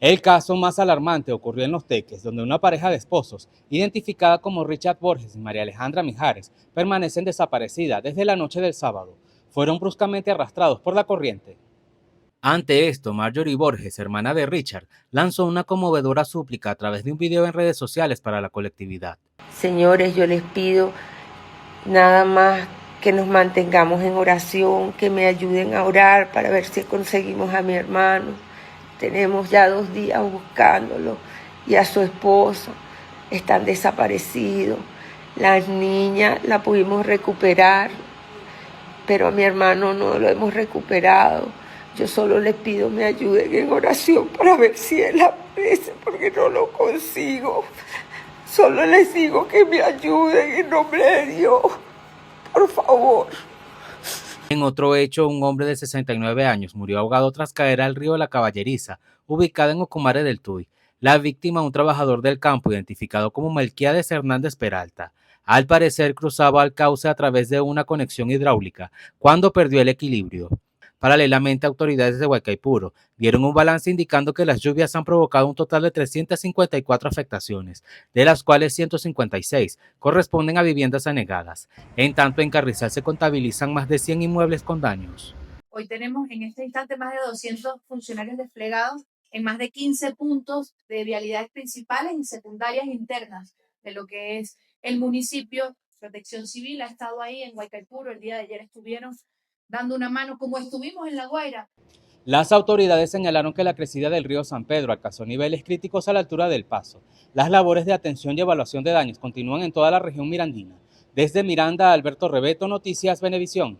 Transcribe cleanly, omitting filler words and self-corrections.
El caso más alarmante ocurrió en Los Teques, donde una pareja de esposos, identificada como Richard Borges y María Alejandra Mijares, permanecen desaparecidas desde la noche del sábado. Fueron bruscamente arrastrados por la corriente. Ante esto, Marjorie Borges, hermana de Richard, lanzó una conmovedora súplica a través de un video en redes sociales para la colectividad. Señores, yo les pido nada más que nos mantengamos en oración, que me ayuden a orar para ver si conseguimos a mi hermano. Tenemos ya 2 días buscándolo y a su esposa. Están desaparecidos. Las niñas la pudimos recuperar, pero a mi hermano no lo hemos recuperado. Yo solo les pido me ayuden en oración para ver si él aparece, porque no lo consigo. Solo les digo que me ayuden en nombre de Dios, por favor. En otro hecho, un hombre de 69 años murió ahogado tras caer al río La Caballeriza, ubicada en Ocumare del Tuy. La víctima, un trabajador del campo identificado como Melquiades Hernández Peralta. Al parecer cruzaba el cauce a través de una conexión hidráulica, cuando perdió el equilibrio. Paralelamente, autoridades de Huaycaipuro dieron un balance indicando que las lluvias han provocado un total de 354 afectaciones, de las cuales 156 corresponden a viviendas anegadas. En tanto, en Carrizal se contabilizan más de 100 inmuebles con daños. Hoy tenemos en este instante más de 200 funcionarios desplegados en más de 15 puntos de vialidades principales y secundarias internas de lo que es el municipio. Protección Civil ha estado ahí en Huaycaipuro, el día de ayer estuvieron dando una mano, como estuvimos en La Guaira. Las autoridades señalaron que la crecida del río San Pedro alcanzó niveles críticos a la altura del Paso. Las labores de atención y evaluación de daños continúan en toda la región mirandina. Desde Miranda, Alberto Rebeto, Noticias Venevisión.